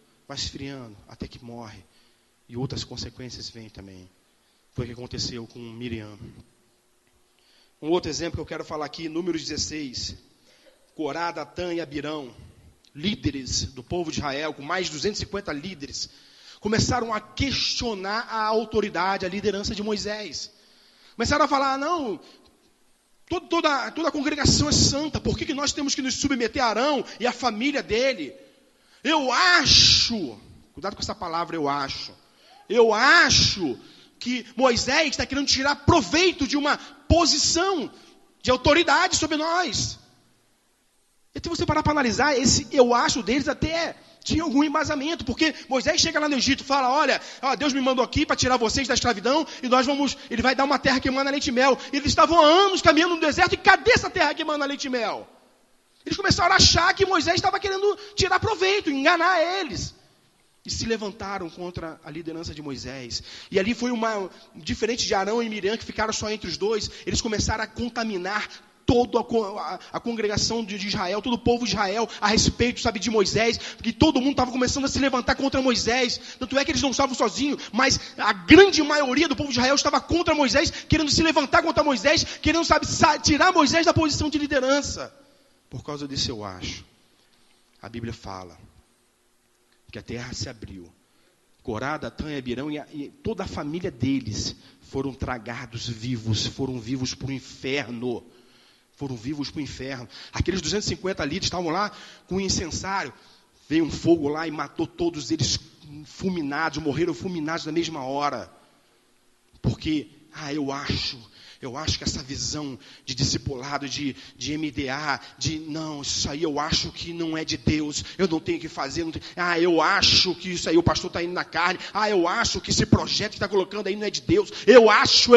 até que morre. E outras consequências vêm também. Foi o que aconteceu com Miriam. Um outro exemplo que eu quero falar aqui, Números 16. Corá, Datã e Abirão, líderes do povo de Israel, com mais de 250 líderes, começaram a questionar a autoridade, a liderança de Moisés. Começaram a falar, não, toda a congregação é santa, por que nós temos que nos submeter a Arão e a família dele? Eu acho, cuidado com essa palavra, eu acho que Moisés está querendo tirar proveito de uma posição de autoridade sobre nós. E se você parar para analisar, esse eu acho deles até tinha algum embasamento, porque Moisés chega lá no Egito e fala, olha, Deus me mandou aqui para tirar vocês da escravidão, e ele vai dar uma terra que emana leite e mel. Eles estavam há anos caminhando no deserto, e cadê essa terra que emana leite e mel? Eles começaram a achar que Moisés estava querendo tirar proveito, enganar eles. E se levantaram contra a liderança de Moisés. E ali foi diferente de Arão e Miriam, que ficaram só entre os dois, eles começaram a contaminar toda a congregação de Israel, todo o povo de Israel, a respeito, de Moisés, porque todo mundo estava começando a se levantar contra Moisés. Tanto é que eles não estavam sozinhos, mas a grande maioria do povo de Israel estava contra Moisés, querendo se levantar contra Moisés, querendo, tirar Moisés da posição de liderança. Por causa disso eu acho. A Bíblia fala que a terra se abriu. Corá, Datã e Abirão e toda a família deles foram tragados vivos, foram vivos para o inferno. Aqueles 250 líderes estavam lá com um incensário. Veio um fogo lá e matou todos eles fulminados, morreram fulminados na mesma hora. Porque, eu acho que essa visão de discipulado, de MDA, não, isso aí eu acho que não é de Deus, eu não tenho que fazer, eu acho que isso aí o pastor está indo na carne, eu acho que esse projeto que está colocando aí não é de Deus, eu acho,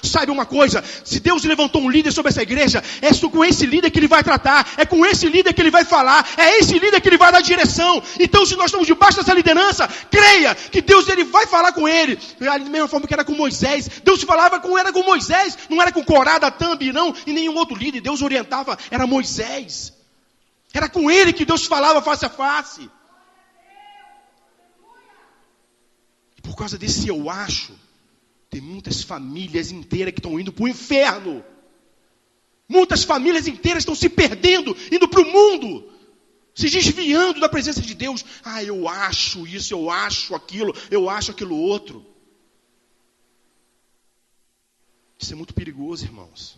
sabe uma coisa, se Deus levantou um líder sobre essa igreja, é com esse líder que ele vai tratar, é com esse líder que ele vai falar, é esse líder que ele vai dar direção. Então se nós estamos debaixo dessa liderança, creia que Deus ele vai falar com ele, da mesma forma que era com Moisés, Deus falava com Moisés, não era com Corá, Datã, Abirão e nenhum outro líder. Deus orientava, era Moisés. Era com ele que Deus falava face a face. E por causa desse eu acho, tem muitas famílias inteiras que estão indo para o inferno. Muitas famílias inteiras estão se perdendo, indo para o mundo, se desviando da presença de Deus. Eu acho isso, eu acho aquilo outro. Isso é muito perigoso, irmãos.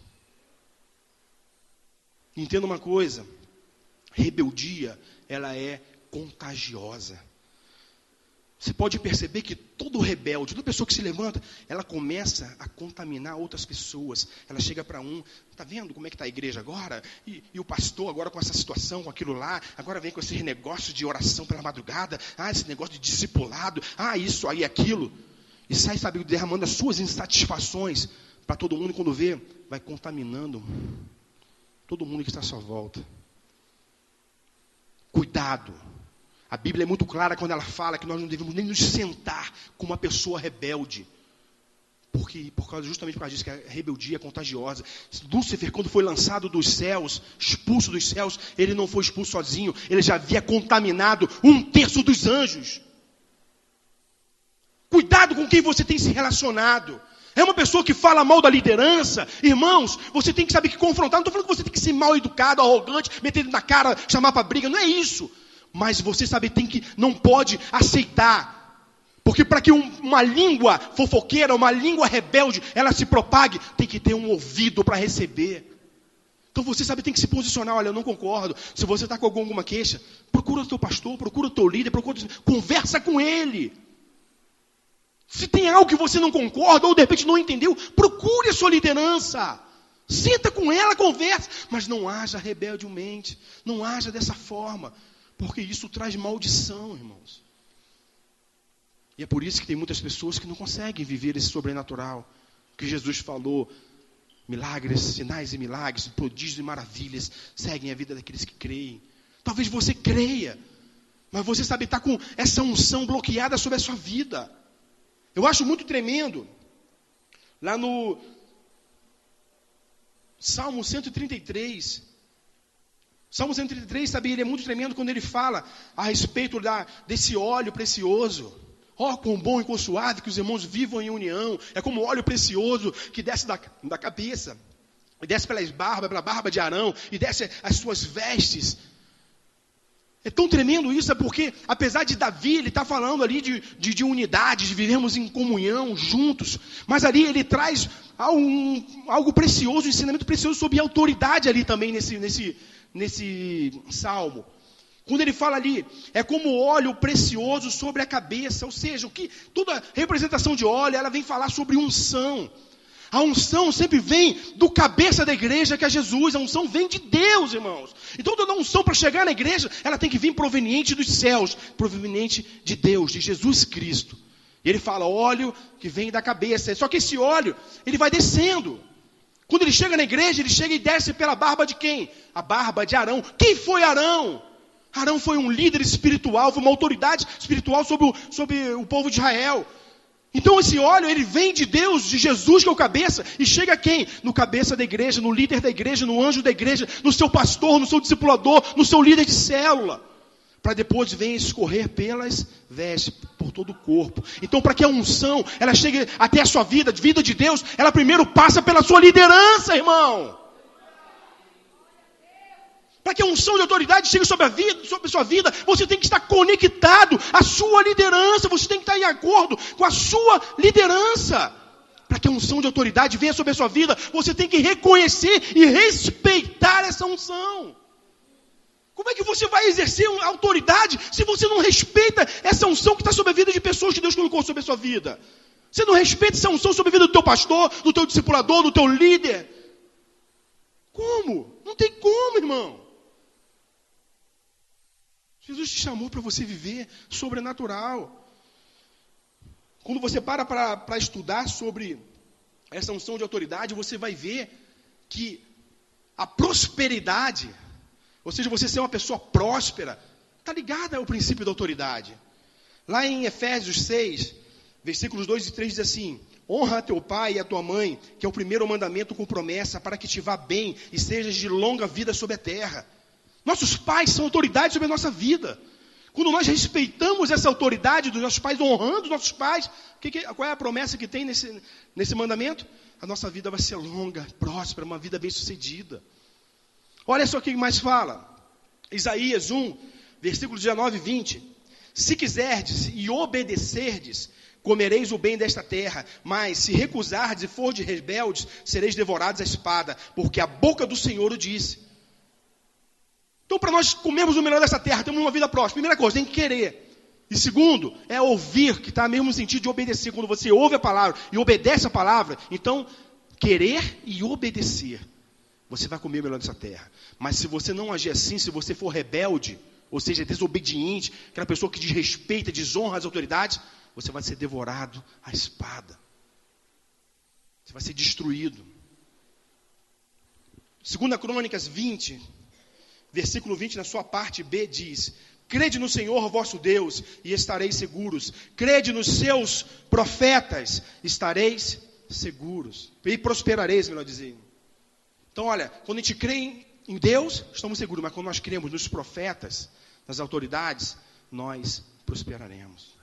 Entenda uma coisa. Rebeldia, ela é contagiosa. Você pode perceber que todo rebelde, toda pessoa que se levanta, ela começa a contaminar outras pessoas. Ela chega para está vendo como é que está a igreja agora? E o pastor agora com essa situação, com aquilo lá, agora vem com esse negócio de oração pela madrugada, esse negócio de discipulado, isso aí, aquilo. E sai, derramando as suas insatisfações para todo mundo, e quando vê, vai contaminando todo mundo que está à sua volta. Cuidado. A Bíblia é muito clara quando ela fala que nós não devemos nem nos sentar com uma pessoa rebelde. Justamente por causa disso, que a rebeldia é contagiosa. Lúcifer, quando foi lançado dos céus, expulso dos céus, ele não foi expulso sozinho, ele já havia contaminado 1/3 dos anjos. Cuidado com quem você tem se relacionado. É uma pessoa que fala mal da liderança, irmãos, você tem que saber que confrontar. Não estou falando que você tem que ser mal educado, arrogante, meter na cara, chamar para briga, não é isso. Mas você sabe, não pode aceitar. Porque para que uma língua fofoqueira, uma língua rebelde, ela se propague, tem que ter um ouvido para receber. Então você sabe, tem que se posicionar. Olha, eu não concordo. Se você está com alguma queixa, procura o teu pastor, procura o teu líder, conversa com ele. Se tem algo que você não concorda, ou de repente não entendeu, procure a sua liderança. Senta com ela, conversa. Mas não haja rebeldemente. Não haja dessa forma. Porque isso traz maldição, irmãos. E é por isso que tem muitas pessoas que não conseguem viver esse sobrenatural. Que Jesus falou, milagres, sinais e milagres, prodígios e maravilhas, seguem a vida daqueles que creem. Talvez você creia, mas você sabe estar com essa unção bloqueada sobre a sua vida. Eu acho muito tremendo, lá no Salmo 133, sabe, ele é muito tremendo quando ele fala a respeito desse óleo precioso. Quão bom e quão suave que os irmãos vivam em união. É como óleo precioso que desce da cabeça, e desce pela barba de Arão, e desce as suas vestes. É tão tremendo isso, porque apesar de Davi, ele está falando ali de unidade, de vivermos em comunhão, juntos, mas ali ele traz algo precioso, um ensinamento precioso sobre a autoridade ali também nesse salmo. Quando ele fala ali, é como óleo precioso sobre a cabeça, ou seja, toda representação de óleo, ela vem falar sobre unção. A unção sempre vem do cabeça da igreja, que é Jesus. A unção vem de Deus, irmãos. Então toda unção para chegar na igreja, ela tem que vir proveniente dos céus, proveniente de Deus, de Jesus Cristo. E ele fala, óleo que vem da cabeça. Só que esse óleo, ele vai descendo. Quando ele chega na igreja, ele chega e desce pela barba de quem? A barba de Arão. Quem foi Arão? Arão foi um líder espiritual, foi uma autoridade espiritual sobre o povo de Israel. Então esse óleo, ele vem de Deus, de Jesus que é o cabeça, e chega a quem? No cabeça da igreja, no líder da igreja, no anjo da igreja, no seu pastor, no seu discipulador, no seu líder de célula. Para depois vem escorrer pelas vestes, por todo o corpo. Então para que a unção, ela chegue até a sua vida de Deus, ela primeiro passa pela sua liderança, irmão. Para que a unção de autoridade chegue sobre a sua vida, você tem que estar conectado à sua liderança, você tem que estar em acordo com a sua liderança. Para que a unção de autoridade venha sobre a sua vida, você tem que reconhecer e respeitar essa unção. Como é que você vai exercer autoridade se você não respeita essa unção que está sobre a vida de pessoas que Deus colocou sobre a sua vida? Você não respeita essa unção sobre a vida do teu pastor, do teu discipulador, do teu líder? Como? Não tem como, irmão. Jesus te chamou para você viver sobrenatural. Quando você para estudar sobre essa unção de autoridade, você vai ver que a prosperidade, ou seja, você ser uma pessoa próspera, está ligada ao princípio da autoridade. Lá em Efésios 6, versículos 2 e 3 diz assim: honra a teu pai e a tua mãe, que é o primeiro mandamento com promessa, para que te vá bem e sejas de longa vida sobre a terra. Nossos pais são autoridade sobre a nossa vida. Quando nós respeitamos essa autoridade dos nossos pais, honrando os nossos pais, qual é a promessa que tem nesse mandamento? A nossa vida vai ser longa, próspera, uma vida bem-sucedida. Olha só o que mais fala. Isaías 1, versículos 19 e 20. Se quiserdes e obedecerdes, comereis o bem desta terra, mas se recusardes e fordes rebeldes, sereis devorados à espada, porque a boca do Senhor o disse. Então, para nós comermos o melhor dessa terra, temos uma vida próspera. Primeira coisa, tem que querer. E segundo, é ouvir, que está mesmo no sentido de obedecer. Quando você ouve a palavra e obedece a palavra, então, querer e obedecer. Você vai comer o melhor dessa terra. Mas se você não agir assim, se você for rebelde, ou seja, desobediente, aquela pessoa que desrespeita, desonra as autoridades, você vai ser devorado à espada. Você vai ser destruído. 2 Crônicas 20, versículo 20, na sua parte B, diz: crede no Senhor vosso Deus e estareis seguros. Crede nos seus profetas, estareis seguros. E prosperareis, melhor dizendo. Então, olha, quando a gente crê em Deus, estamos seguros. Mas quando nós cremos nos profetas, nas autoridades, nós prosperaremos.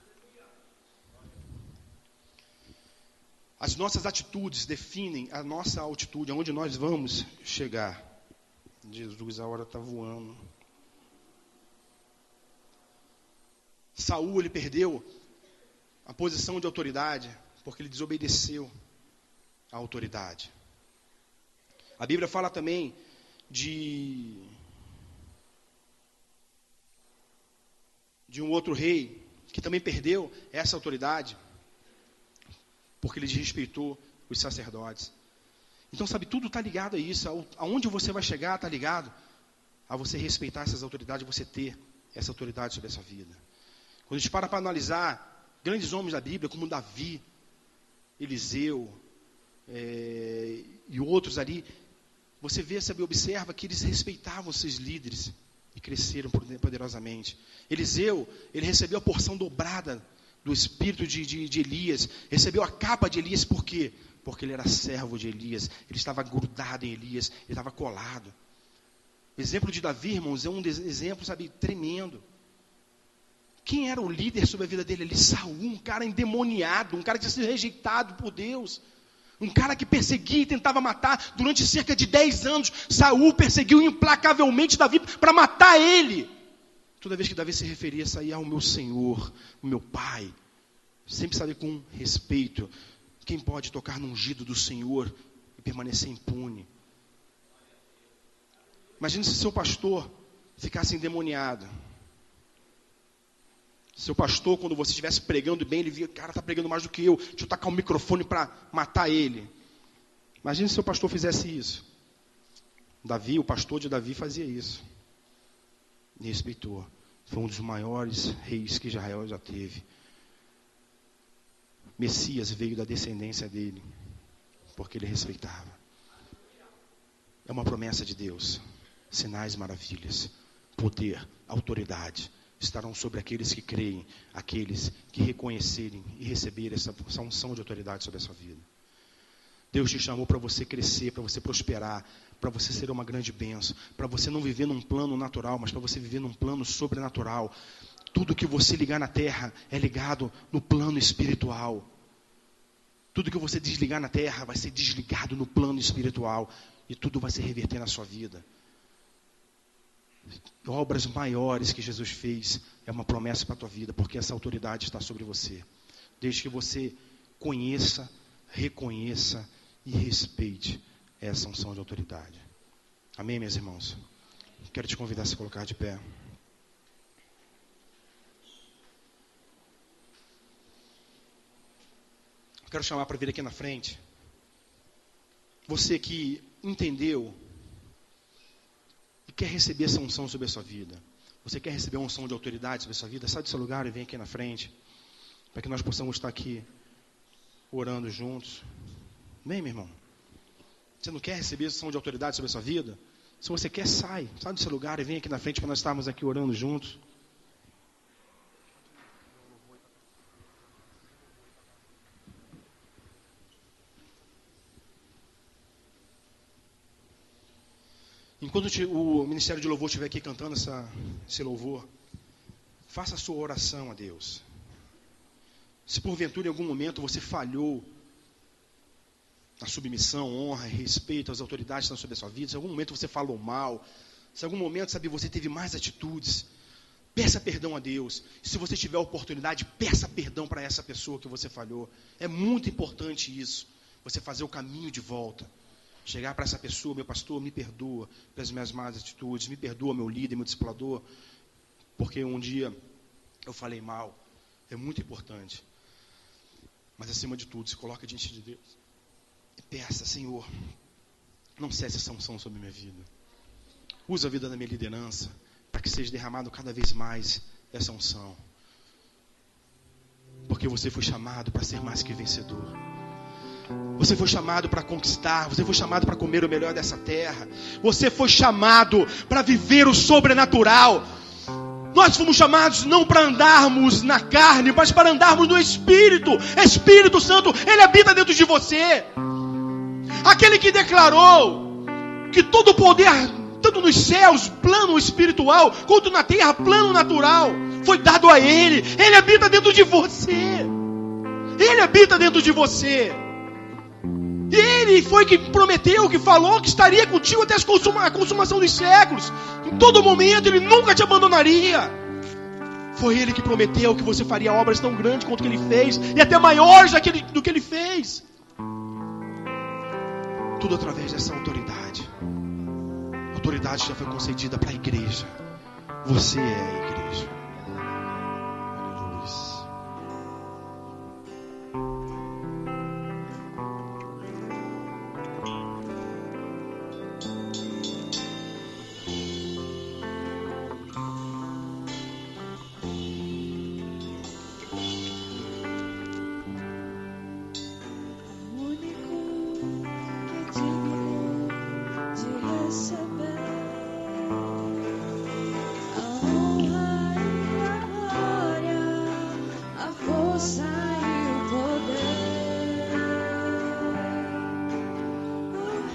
As nossas atitudes definem a nossa altitude, aonde nós vamos chegar. Jesus, a hora está voando. Saul, ele perdeu a posição de autoridade porque ele desobedeceu à autoridade. A Bíblia fala também de um outro rei que também perdeu essa autoridade porque ele desrespeitou os sacerdotes. Então, sabe, tudo está ligado a isso. Aonde você vai chegar está ligado a você respeitar essas autoridades, você ter essa autoridade sobre essa vida. Quando a gente para analisar grandes homens da Bíblia, como Davi, Eliseu e outros ali, você vê, sabe, observa que eles respeitavam seus líderes e cresceram poderosamente. Eliseu, ele recebeu a porção dobrada do espírito de Elias, recebeu a capa de Elias, por quê? Porque ele era servo de Elias, ele estava grudado em Elias, ele estava colado. O exemplo de Davi, irmãos, é um exemplo, sabe, tremendo. Quem era o líder sobre a vida dele ali? Saul, um cara endemoniado, um cara que tinha sido rejeitado por Deus, um cara que perseguia e tentava matar durante cerca de 10 anos. Saul perseguiu implacavelmente Davi para matar ele. Toda vez que Davi se referia, saía ao meu Senhor, o meu Pai. Sempre sabe com respeito. Quem pode tocar no ungido do Senhor e permanecer impune? Imagina se seu pastor ficasse endemoniado. Seu pastor, quando você estivesse pregando bem, ele via, cara, está pregando mais do que eu, deixa eu tacar o microfone para matar ele. Imagina se seu pastor fizesse isso. Davi, o pastor de Davi, fazia isso. E respeitou. Foi um dos maiores reis que Israel já teve. Messias veio da descendência dele, porque ele respeitava. É uma promessa de Deus. Sinais, maravilhas, poder, autoridade estarão sobre aqueles que creem, aqueles que reconhecerem e receberem essa unção de autoridade sobre a sua vida. Deus te chamou para você crescer, para você prosperar, para você ser uma grande bênção, para você não viver num plano natural, mas para você viver num plano sobrenatural. Tudo que você ligar na terra é ligado no plano espiritual. Tudo que você desligar na terra vai ser desligado no plano espiritual. E tudo vai se reverter na sua vida. Obras maiores que Jesus fez é uma promessa para a tua vida, porque essa autoridade está sobre você. Desde que você conheça, reconheça e respeite essa unção de autoridade. Amém, meus irmãos? Quero te convidar a se colocar de pé. Quero chamar para vir aqui na frente. Você que entendeu e quer receber essa unção sobre a sua vida. Você quer receber uma unção de autoridade sobre a sua vida? Sai do seu lugar e vem aqui na frente. Para que nós possamos estar aqui orando juntos. Vem, meu irmão. Você não quer receber essa unção de autoridade sobre a sua vida? Se você quer, sai do seu lugar e vem aqui na frente para nós estarmos aqui orando juntos. Enquanto o Ministério de Louvor estiver aqui cantando esse louvor, faça a sua oração a Deus. Se porventura em algum momento você falhou na submissão, honra e respeito às autoridades que estão sobre a sua vida, se em algum momento você falou mal, se em algum momento, você teve mais atitudes, peça perdão a Deus. Se você tiver a oportunidade, peça perdão para essa pessoa que você falhou. É muito importante isso, você fazer o caminho de volta. Chegar para essa pessoa, meu pastor, me perdoa pelas minhas más atitudes, me perdoa, meu líder, meu discipulador, porque um dia eu falei mal. É muito importante. Mas acima de tudo, se coloca diante de Deus e peça, Senhor, não cesse essa unção sobre a minha vida. Usa a vida da minha liderança para que seja derramado cada vez mais essa unção. Porque você foi chamado para ser mais que vencedor. Você foi chamado para conquistar. Você foi chamado para comer o melhor dessa terra. Você foi chamado para viver o sobrenatural. Nós fomos chamados não para andarmos na carne, mas para andarmos no Espírito. Espírito Santo, Ele habita dentro de você. Aquele que declarou que todo o poder, tanto nos céus, plano espiritual, quanto na terra, plano natural, foi dado a Ele. Ele habita dentro de você. Ele habita dentro de você. E Ele foi que prometeu, que falou que estaria contigo até a consumação dos séculos. Em todo momento, Ele nunca te abandonaria. Foi Ele que prometeu que você faria obras tão grandes quanto que Ele fez, e até maiores do que Ele fez. Tudo através dessa autoridade. A autoridade já foi concedida para a igreja. Você é a igreja.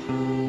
Rei.